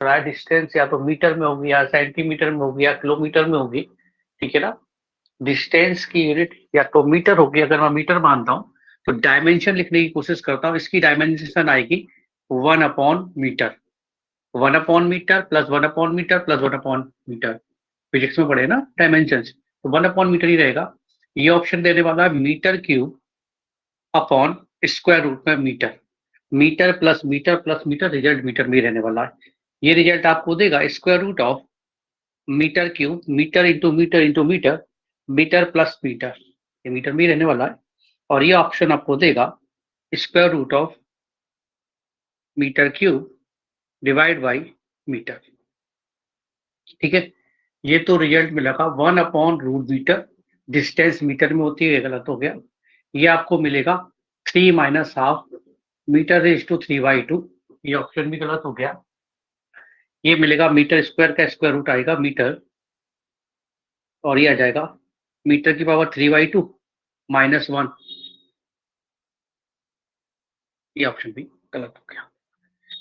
Right distance या तो metre में होगी या सेंटीमीटर में होगी या किलोमीटर में होगी, ठीक है ना। डिस्टेंस की यूनिट या तो मीटर होगी, अगर मैं मीटर मानता हूँ तो डायमेंशन लिखने की कोशिश करता हूँ, इसकी डायमेंशन आएगी 1/मीटर, 1/मीटर प्लस 1/मीटर प्लस 1/मीटर, फिजिक्स में पढ़े ना डायमेंशन, तो 1/मीटर ही रहेगा। ये ऑप्शन देने वाला है metre cube upon square root में metre, metre plus metre, result metre में ही रहने वाला है। ये रिजल्ट आपको देगा square root of metre cube, metre into metre into metre, metre plus metre, ये मीटर में ही रहने वाला है। और ये ऑप्शन आपको देगा square root of metre cube divide by metre, ठीक है। ये तो रिजल्ट में लगा 1/√मीटर, डिस्टेंस मीटर में होती है, ये गलत हो गया। ये आपको मिलेगा 3 minus half metre raise to 3/2, ये ऑप्शन भी गलत हो गया। ये मिलेगा मीटर स्क्वायर का स्क्वायर रूट आएगा मीटर, और ये आ जाएगा मीटर की पावर 3/2 -1, ये ऑप्शन भी गलत हो गया।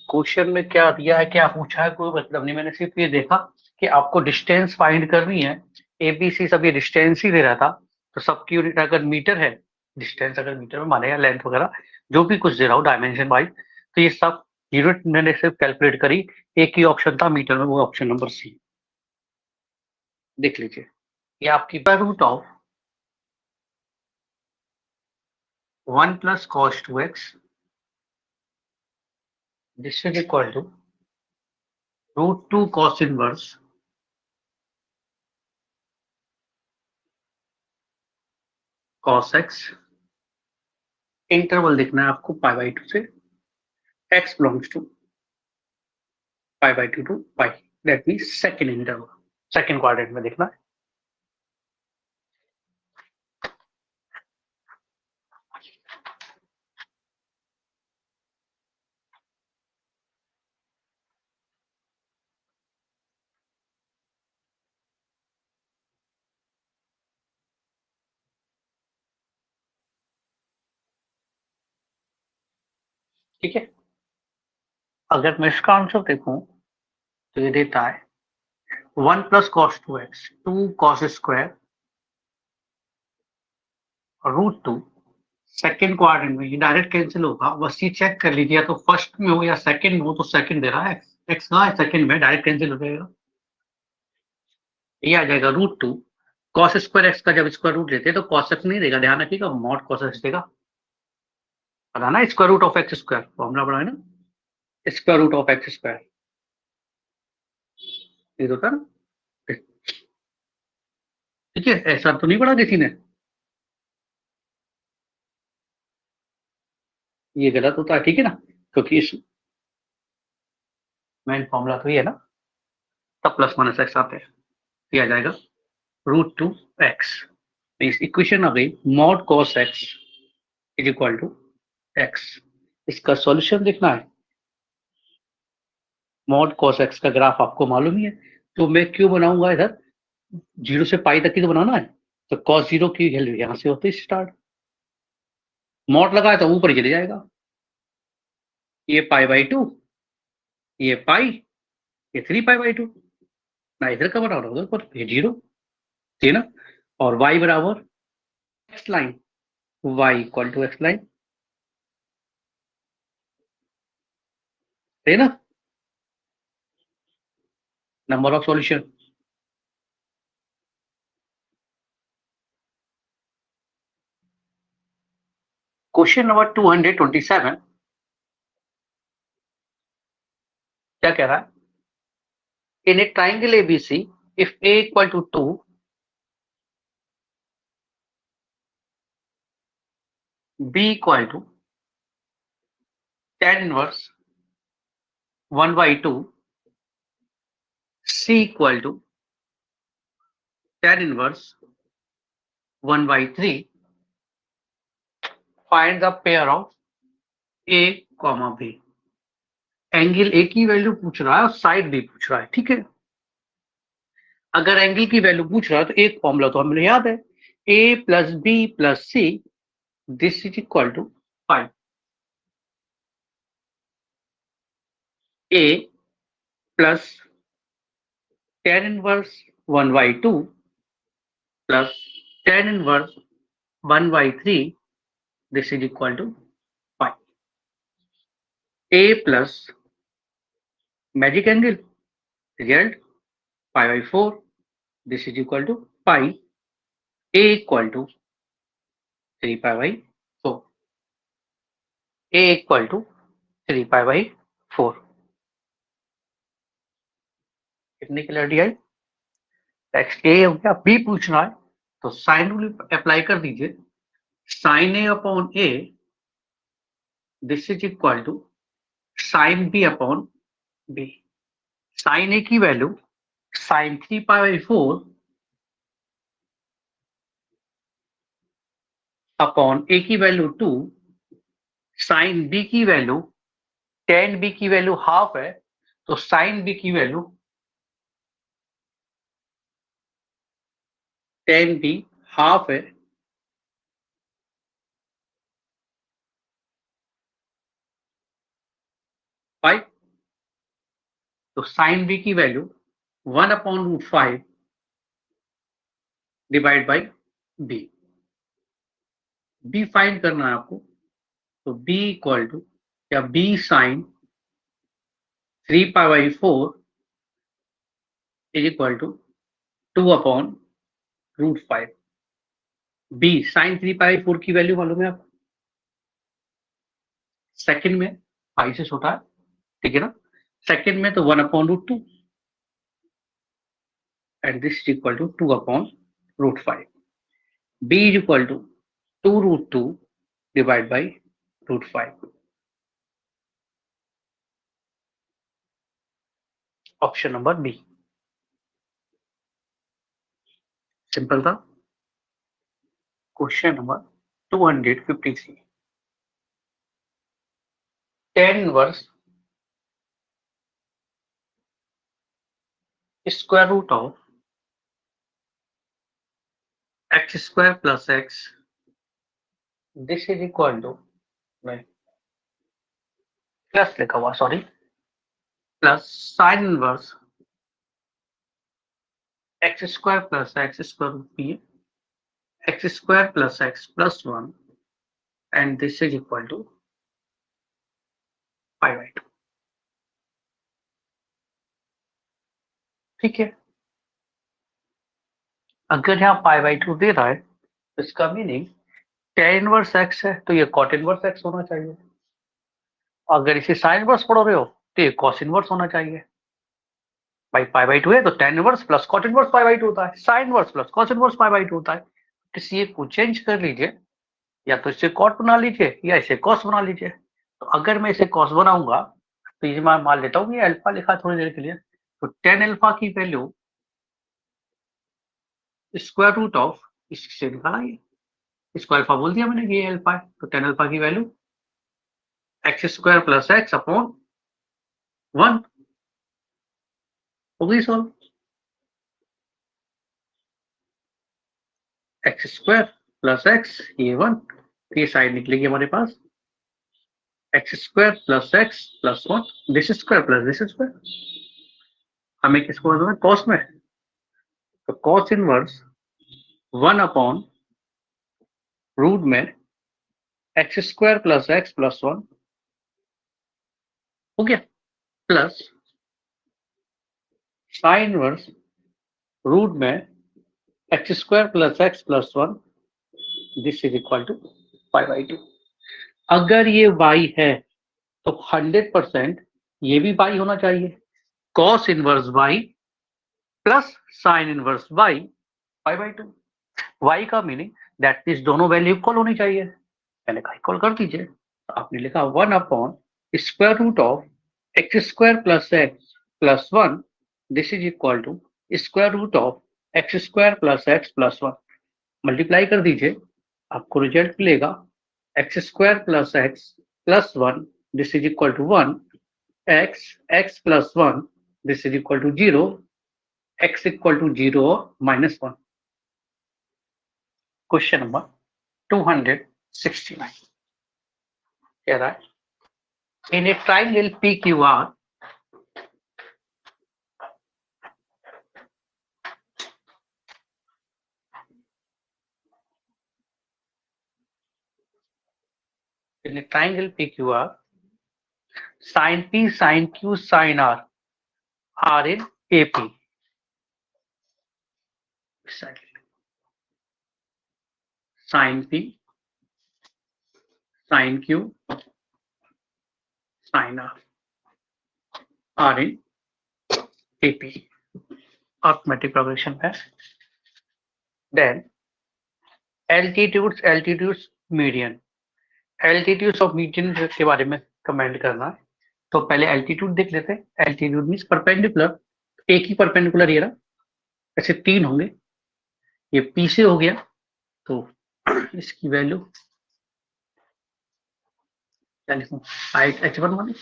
क्वेश्चन में क्या दिया है, क्या पूछा है, कोई मतलब नहीं, मैंने सिर्फ ये देखा कि आपको डिस्टेंस फाइंड करनी है। एबीसी सभी डिस्टेंस ही दे रहा था, तो सबकी यूनिट अगर मीटर है, डिस्टेंस अगर मीटर में माने या लेंथ वगैरह जो भी कुछ दे रहा हो डायमेंशन वाइज, तो ये सब यूनिट मैंने सिर्फ कैलकुलेट करी। एक ही ऑप्शन था मीटर में, वो ऑप्शन नंबर सी, देख लीजिए। ये आपकी root of 1 plus cos 2x, this is equal to √2 cos inverse cos x, interval देखना है आपको π/2 से, x belongs to π/2 to pi, that means second interval, second quadrant में देखना है। ठीक है, अगर मैं इसका आंसर देखूं तो ये देता है 1 plus cos 2x, 2 cos square √2, second quadrant में, ये डायरेक्ट कैंसिल होगा, बस ये चेक कर लीजिए, या तो फर्स्ट में हो या सेकेंड में हो, तो सेकेंड दे रहा है, एक्स कहाँ है सेकेंड में, डायरेक्ट कैंसिल हो जाएगा, ये आ जाएगा √2 कॉस स्क्वायर एक्स का, जब स्क्वायर रूट लेते हैं तो कॉस एक्स नहीं देगा, ध्यान रखिएगा, मॉड कॉस एक्स देगा, पता ना, square root of x square formula बना है ना, square root of x square, ये तो होता है ना, ठीक है। ऐसा तो नहीं पढ़ा किसी ने, ये गलत होता है, ठीक है ना, क्योंकि इस मेन फॉर्मूला तो ये है ना, तब प्लस माइनस एक्स आते हैं, ये आ जाएगा √2x, इस इक्वेशन आ गई mod cos x is equal to x. इसका सॉल्यूशन देखना है, मॉड कॉस एक्स का ग्राफ आपको मालूम ही है, तो मैं क्यों बनाऊंगा इधर, 0 से पाई तक ही तो बनाना है, तो कॉस 0 की वैल्यू यहां से होती है स्टार्ट, मॉड लगाए तो ऊपर चले जाएगा, ये π/2, ये पाई, ये 3π/2, ना इधर का बराबर उधर पर, ये 0, ठीक है ना। और y बराबर x line, y equal to x line, है ना। Number of solution, question number 227 क्या कह रहा है, in a triangle ABC if a equal to 2, b equal to tan inverse 1/2, c equal to tan inverse 1/3, find the pair of a, b। Angle a की value पूछ रहा है और side भी पूछ रहा है, ठीक है। अगर एंगल की वैल्यू पूछ रहा है तो एक फॉर्मूला तो हमें याद है, a plus b plus c, this is equal to 5, a plus tan inverse 1 by 2 plus tan inverse 1 by 3. This is equal to pi. A plus magic angle result pi by 4. This is equal to pi. A equal to 3 pi by 4. A equal to 3 pi by 4. कितनी clarity आई? Text ए हो गया, B पूछना है तो sine rule apply कर दीजिए. Sine A upon A, this is equal to sine B upon B. Sine ए की value sine 3 pi by 4 upon A की वैल्यू 2, साइन बी की वैल्यू टेन बी की वैल्यू हाफ है तो साइन बी की value tan B half है. Five, तो sine B की value 1 upon root 5 divide by B. B find करना है आपको, तो बी इक्वल टू या b sine 3 pi by 4 is equal to 2 upon root 5. B sine 3 pi by 4 की value मालूम है आपको, सेकंड में पाई से छोटा है, ठीक है ना. सेकंड में तो 1 upon root 2 and this is equal to 2 upon root 5. B is equal to 2 root 2 divide by root 5. Option number b. Simple था. Question number 253. tan inverse square root of x square plus x, this is equal to plus लिखा हुआ, sorry, plus sine inverse x square plus x square root b x square plus x plus 1 and this is equal to pi by 2. ठीक है. अगर यहाँ पाई by 2 दे रहा है तो इसका मीनिंग tan इनवर्स एक्स है तो ये कॉट इनवर्स एक्स होना चाहिए. अगर इसे साइन इनवर्स पढ़ रहे हो तो ये कॉस इनवर्स होना चाहिए. भाई पाई बाई 2 है तो tan inverse plus cot inverse pi by 2 होता है, sine inverse plus cos inverse pi by 2 होता है. किसी एक को चेंज कर लीजिए, या तो इसे कॉट बना लीजिए या इसे कॉस बना लीजिए. तो अगर मैं इसे कॉस बनाऊंगा तो ये मैं मान लेता हूँ ये अल्फा लिखा थोड़ी देर के लिए, तो tan अल्फा की वैल्यू स्क्वायर रूट ऑफ इससे निकाला, ये इसको अल्फा बोल दिया मैंने, ये अल्फा है तो tan अल्फा की value x square plus x upon 1 हो गई solve. X square plus x ये 1, ये साइड निकलेगी हमारे पास x square plus x plus 1, this square plus this square. हमें किसको बताना है, कॉस में, तो कॉस इनवर्स 1 अपॉन रूट में x square plus x plus 1 हो गया, प्लस साइन इनवर्स रूट में x square plus x plus 1, this is equal to pi by 2. अगर ये y है तो 100% ये भी y होना चाहिए. cos inverse y plus sine inverse y pi by 2. y का मीनिंग दैट मीन्स दोनों वैल्यू इक्वल होनी चाहिए. मैंने कहा इक्वल कर दीजिए, तो आपने लिखा 1 upon square root of x square plus x plus 1, this is equal to square root of x square plus x plus 1. Multiply कर दीजिए, आपको रिजल्ट मिलेगा x square plus x plus 1, this is equal to 1, x x plus 1, this is equal to 0, x equal to 0 minus 1. Question number 269 कह रहा है in a triangle PQR in a triangle PQR, sin P, sin Q, sin R are in AP. Sin P, sin Q, sin R are in AP. Arithmetic progression है. Then altitudes median. Altitudes of median के बारे में comment करना है. तो पहले altitude देख लेते हैं. एल्टीट्यूड मीन्स परपेंडिकुलर, एक ही परपेंडिकुलर ये रहा, ऐसे तीन होंगे. ये पी से हो गया तो इसकी वैल्यू क्या लिखूं, हाइट h1 माने.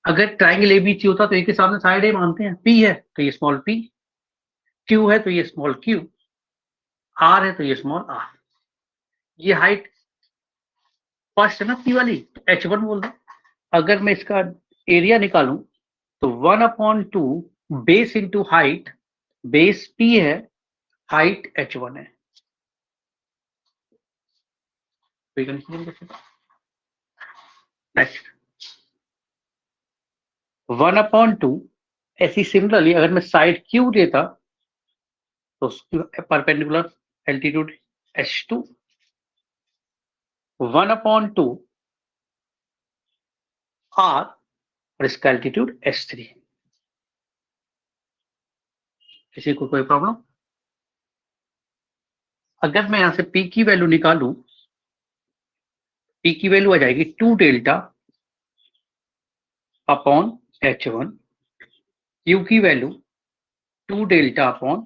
अगर ट्राइंगल एबीसी होता तो एक के सामने साइड ए मानते हैं. पी है तो ये स्मॉल पी, क्यू है तो ये स्मॉल क्यू, आर है तो ये स्मॉल आर. ये हाइट फर्स्ट है ना पी वाली, तो h1 बोल दो. अगर मैं इसका एरिया निकालूं तो 1/2 base into height. Base p है, हाइट h1 है. नेक्स्ट 1/2. ऐसी सिमिलरली अगर मैं साइड q देता तो परपेंडिकुलर एल्टीट्यूड h2, 1/2 r और इसका एल्टीट्यूड h3. किसी को कोई प्रॉब्लम? अगर मैं यहां से p की वैल्यू निकालूं, p की वैल्यू आ जाएगी 2 डेल्टा अपॉन h1, q की वैल्यू 2 डेल्टा अपॉन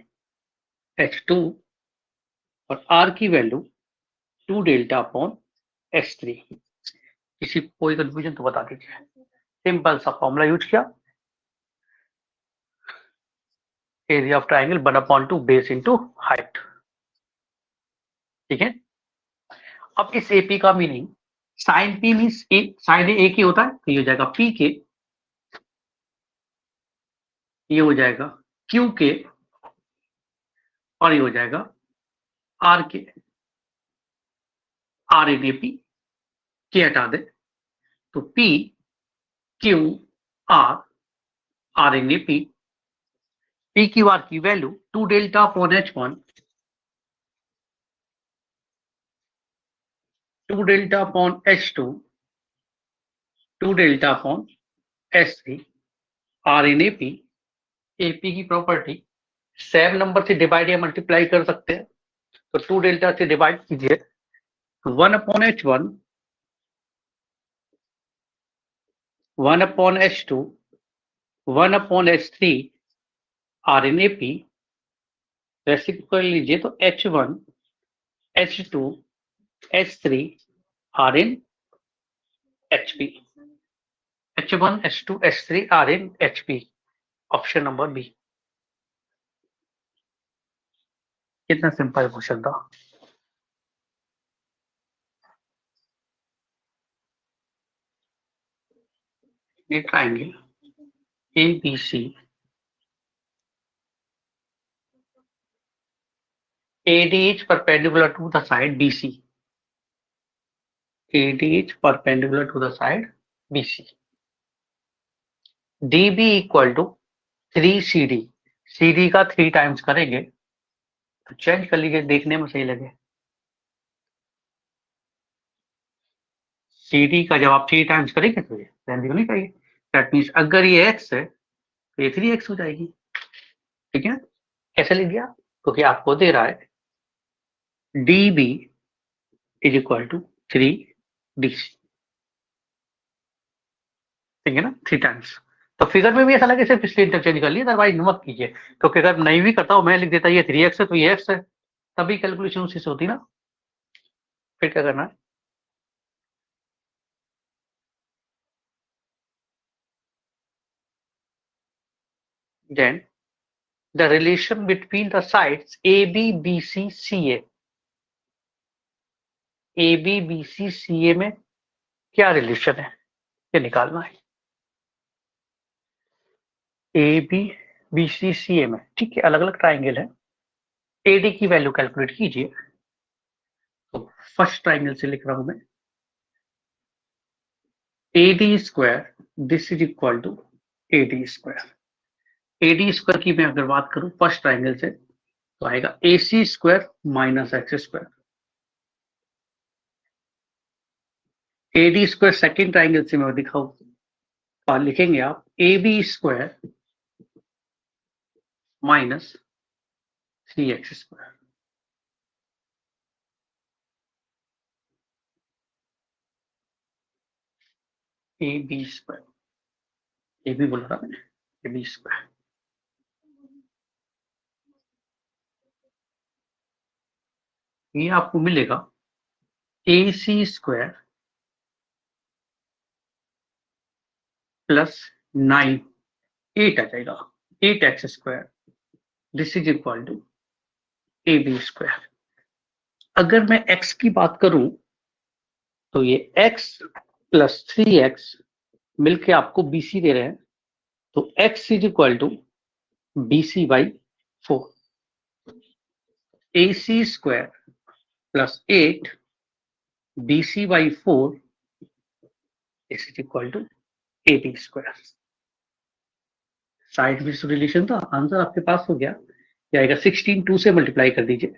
h2 और r की वैल्यू 2 डेल्टा अपॉन h3. किसी को कोई कंफ्यूजन तो बता दीजिए. सिंपल सा फॉर्मूला यूज किया, area of triangle 1/2 base into height. ठीक है. अब इस एपी का meaning, sine P means sine ए की होता है तो ये हो जाएगा पी के, ये हो जाएगा क्यू के और ये हो जाएगा आर के. आर इन एपी के हटा दे तो P Q R, R in AP. P Q R की value 2 delta upon h1, 2 delta upon h2, 2 delta upon h3. Are in AP, AP की प्रॉपर्टी सेम नंबर से डिवाइड या multiply कर सकते हैं. तो 2 डेल्टा से डिवाइड कीजिए, 1/h1, 1/h2, 1/h3 are in AP. वैसे कर लीजिए तो h1, h2, h3 are in hp. h1, h2, h3 are in hp. Option number B. कितना सिंपल क्वेश्चन था. ये triangle ABC, AD is perpendicular to the side BC. AD is perpendicular to the side BC. DB equal to 3CD. CD का 3 times करेंगे तो change कर लीजिए, देखने में सही लगे. CD का जब आप 3 टाइम्स करेंगे तो ये वैल्यू नहीं चाहिए. दैट मीन्स अगर ये x है तो ये 3x हो जाएगी. ठीक है. कैसे लिख दिया? क्योंकि आपको दे रहा है DB is equal to 3DC. ठीक है ना, 3 टाइम्स. तो फिगर में भी ऐसा लगे सिर्फ इसलिए इंटरचेंज कर लिए, अदरवाइज मत कीजिए. क्योंकि अगर नहीं भी करता हूं मैं लिख देता ये 3x है तो ये x है, तभी कैलकुलेशन उसी से होती ना. फिर क्या करना है, then the relation between the sides AB BC CA. AB BC CA में क्या रिलेशन है ये निकालना है. AB BC CA में, ठीक है, अलग अलग ट्राइंगल है. AD की वैल्यू कैलकुलेट कीजिए. तो फर्स्ट ट्राइंगल से लिख रहा हूं मैं, AD square this is equal to AD square. AD square की मैं अगर बात करूं फर्स्ट ट्राइंगल से तो आएगा AC square minus x square. AD square second triangle से मैं दिखाऊं और लिखेंगे आप AB square minus 3x square. AB square, AB बोला था मैंने, AB स्क्वायर। ये आपको मिलेगा AC स्क्वायर प्लस 9 8 आ जाएगा 8x square this is equal to AB square. अगर मैं x की बात करूं तो ये x प्लस 3x मिलके आपको BC दे रहे हैं, तो x is equal to BC by 4। AC square plus 8 BC by 4 is equal to AB square. Side में रिलेशन था, आंसर आपके पास हो गया। ये आएगा 16 2 से मल्टीप्लाई कर दीजिए,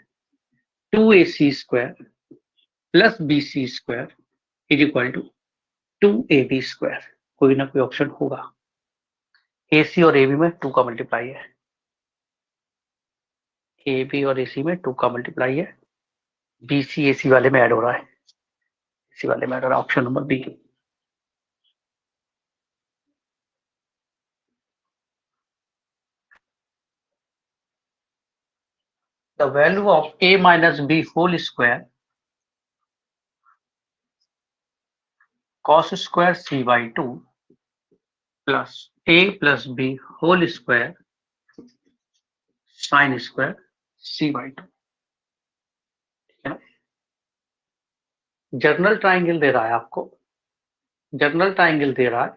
2AC square plus BC square is equal to 2AB square. कोई ना कोई ऑप्शन होगा। AC और AB में 2 का मल्टीप्लाई है, AB और AC में 2 का मल्टीप्लाई है, BC AC वाले में ऐड हो रहा है, AC वाले में ऐड हो रहा है, option number B. The value of A minus B whole square cos square C by 2 plus A plus B whole square sin square C by 2। ठीक है ना। जर्नल ट्राइंगल दे रहा है आपको, जर्नल ट्राइंगल दे रहा है,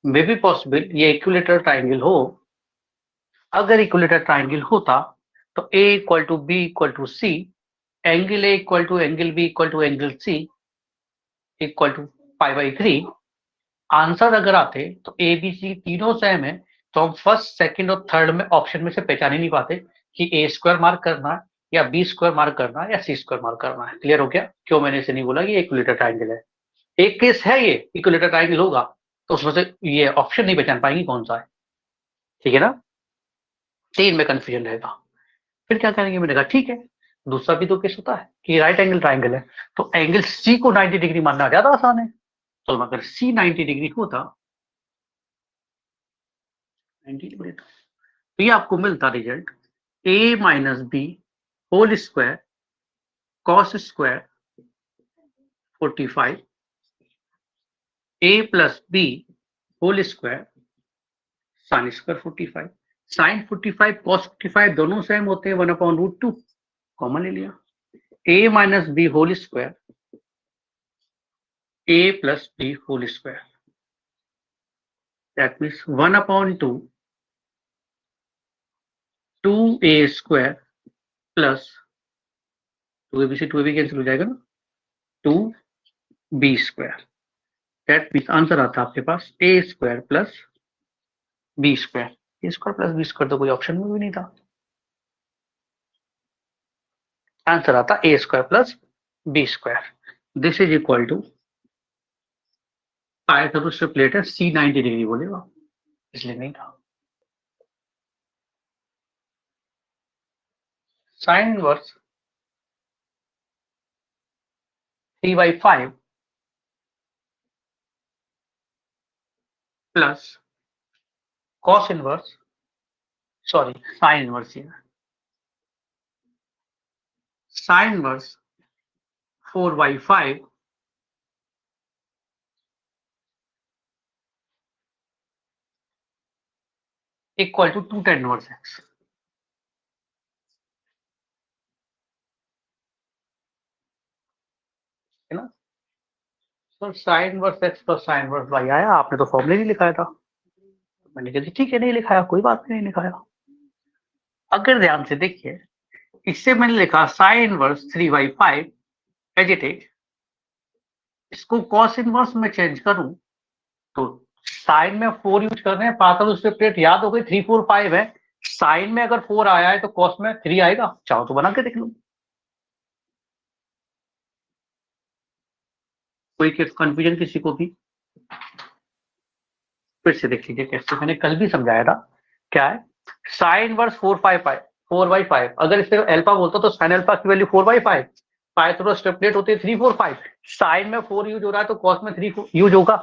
मे बी पॉसिबल ये इक्विलेटरल ट्राइंगल हो। अगर इक्विलेटरल ट्राइंगल होता तो A equal to B equal to C, angle A equal to angle B equal to angle C equal to pi by 3। Answer अगर आते तो ए बी सी तीनों सेम है, तो हम फर्स्ट सेकंड और थर्ड में ऑप्शन में से पहचान ही नहीं पाते कि ए स्क्वायर मार्क करना है या बी स्क्वायर मार्क करना है या सी स्क्वायर मार्क करना है। क्लियर हो गया क्यों मैंने इसे नहीं बोला कि इक्विलेटर ट्राइंगल है। एक केस है ये इक्विलेटर ट्राइंगल होगा तो उसमें से ये ऑप्शन नहीं पहचान पाएंगे कौन सा है। ठीक है ना, तीन में कंफ्यूजन रहेगा। फिर क्या करेंगे, मैंने कहा ठीक है, दूसरा भी तो केस होता है कि राइट एंगल ट्राइंगल है तो एंगल सी को 90 डिग्री मानना ज्यादा आसान है। तो अगर सी 90 डिग्री होता 90 डिग्री, तो ये आपको मिलता result a minus b whole square cos square 45 a plus b whole square sine square 45। Sine 45 cos 45 दोनों सेम होते हैं, 1/√2 कॉमन ले लिया। A minus b whole square a plus b whole square, that means 1/2 2a square plus 2ab से 2ab cancel हो जाएगा ना, 2b square. That means answer आता है आपके पास a square plus b square. A square plus b square तो कोई ऑप्शन में भी नहीं था, आंसर आता a square plus b square. This is equal to आयतन से प्लेट है सी 90 डिग्री बोलेगा, इसलिए नहीं था। Sine inverse 3/5 plus cos inverse, sorry sine inverse है, sine inverse 4/5 equal to 2 tan inverse x. है ना, sir sine inverse x plus sine inverse y आया, आपने तो फॉर्मूले नहीं लिखाया था। मैंने कहा ठीक है नहीं लिखाया, कोई बात नहीं लिखाया। अगर ध्यान से देखिए, इससे मैंने लिखा sine inverse 3/5 as it is, इसको कॉस इनवर्स में चेंज करूं तो साइन में 4 यूज कर रहे हैं, पाथोलॉजिस्ट स्टेपलेट याद हो गई 3 4 5 है, साइन में अगर 4 आया है तो कॉस में 3 आएगा, चाहो तो बना के देख लो। कोई कंफ्यूजन किसी को भी? फिर से देख लीजिए कैसे, मैंने कल भी समझाया था। क्या है साइन वर्स 4/5, अगर इसे अल्फा बोलता तो साइन अल्फा की वैल्यू 4/5, पाइथागोरस स्टेपलेट होते हैं 3 4 5, साइन में 4 यूज हो रहा है तो कॉस में 3 यूज होगा,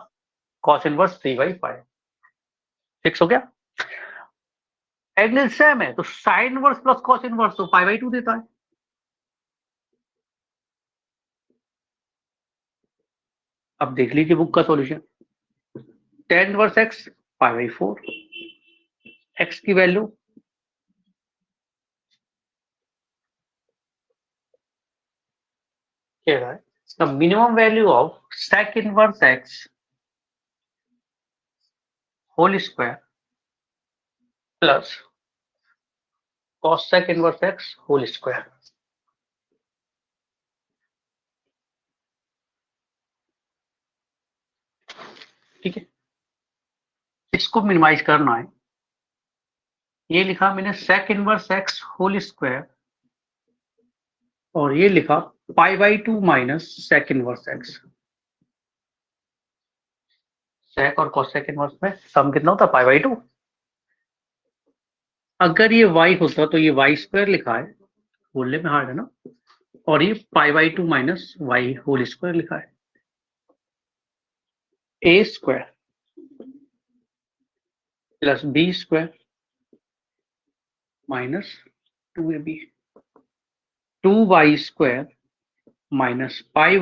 कॉस इनवर्स 3/5 फिक्स हो गया। एंगल सेम है तो sine inverse plus cos inverse तो π/2 देता है। अब देख लीजिए बुक का solution, tan inverse x π/4, x की वैल्यू क्या है, the minimum value of sec inverse x whole square plus cos sec inverse x whole square. ठीक है, इसको मिनिमाइज करना है, ये लिखा मैंने sec inverse x whole square और ये लिखा π/2 minus sec inverse x। sec और cos sec इनवर्स में सम कितना होता है π/2। अगर ये y होता तो ये y स्क्वायर लिखा है, बोलने में हार्ड है ना, और ये π/2 माइनस y होल स्क्वायर लिखा है, a square plus b square minus 2ab, 2y square minus πy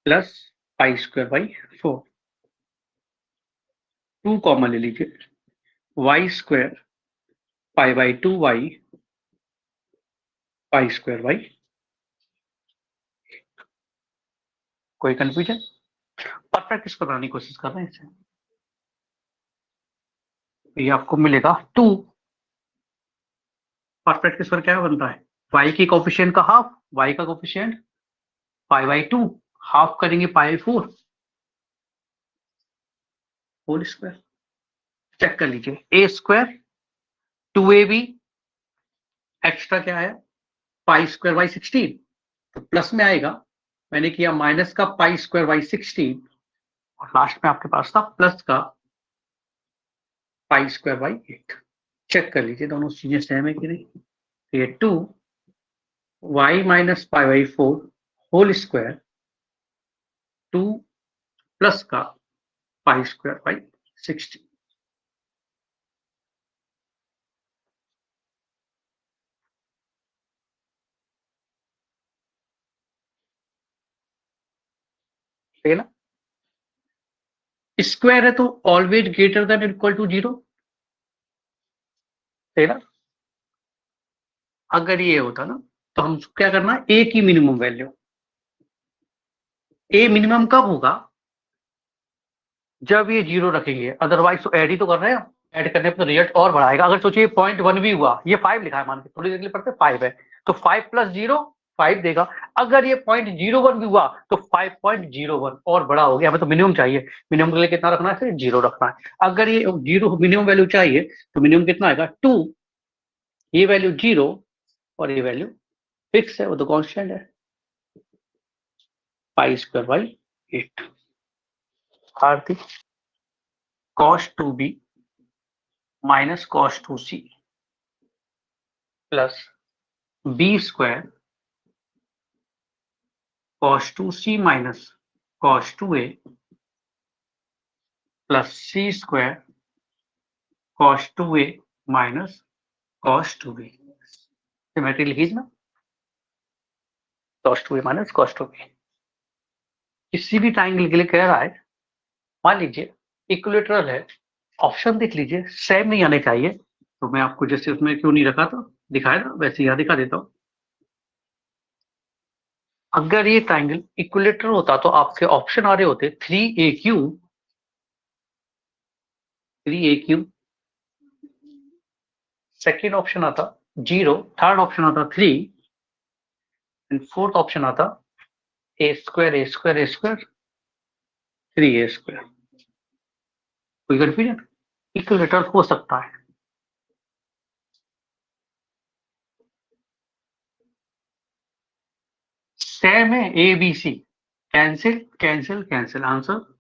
plus pi square by 4, 2 common ले लीजिए, y square π/2y pi square by. कोई कंफ्यूजन? परफेक्ट किसको बनाने की कोशिश कर रहे हैं इसे, ये आपको मिलेगा 2। परफेक्ट किस पर क्या बनता है, y की कोफिशिएंट का हाफ, y का कोफिशिएंट π/2 हाफ करेंगे π/4 होल स्क्वायर। चेक कर लीजिए, a स्क्वायर 2ab एक्स्ट्रा क्या है पाई स्क्वायर बाई 16 तो प्लस में आएगा, मैंने किया माइनस का पाई स्क्वायर बाई 16 और लास्ट में आपके पास था प्लस का पाई स्क्वायर बाई 8। चेक कर लीजिए दोनों चीजें सेम है कि नहीं। ये 2 y minus π/4 whole square 2 plus का पाई स्क्वायर बाई 16। ठीक है ना, स्क्वायर है तो always greater than equal to 0, है ना। अगर ये होता ना तो हम क्या करना, ए की मिनिमम वैल्यू, ए मिनिमम कब होगा जब ये 0 रखेंगे, अदरवाइज तो ऐड ही तो कर रहे हैं, ऐड करने पर तो रिजल्ट और बढ़ाएगा। अगर सोचिए 0.1 भी हुआ, ये 5 लिखा है मान के, थोड़ी देर के लिए पढ़ते 5 है तो 5 प्लस 0 5 देगा। अगर ये 0.01 भी हुआ तो 5.01 और बड़ा हो गया, हमें तो मिनिमम चाहिए, मिनिमम के लिए कितना रखना है, 0 रखना है। अगर ये 0 मिनिमम वैल्यू चाहिए तो मिनिमम कितना आएगा 2, ये वैल्यू 0 और ये वैल्यू फिक्स है, वो तो कॉन्स्टेंट है pi square by 8। Aarti cos 2b minus cos 2c plus b square cos 2c minus cos 2a plus c square cos 2a minus cos 2b। Symmetry लिखिए ना, cos 2a minus cos 2b। किसी भी triangle के लिए कह रहा है, मान लीजिए इक्विलेटरल है, ऑप्शन देख लीजिए सेम नहीं आने चाहिए, तो मैं आपको जैसे उसमें क्यों नहीं रखा था दिखाया था वैसे यहाँ दिखा देता हूँ। अगर ये ट्राइंगल इक्विलेटरल होता तो आपके ऑप्शन आ रहे होते 3AQ, 3AQ, सेकेंड ऑप्शन आता 0, थर्ड ऑप्शन आता 3 एंड फोर्थ ऑप्शन आता a square a square a square 3a square. कोई कंफ्यूजन? इक्वल लेटर हो सकता है। सेम है, A B C. Cancel cancel cancel, answer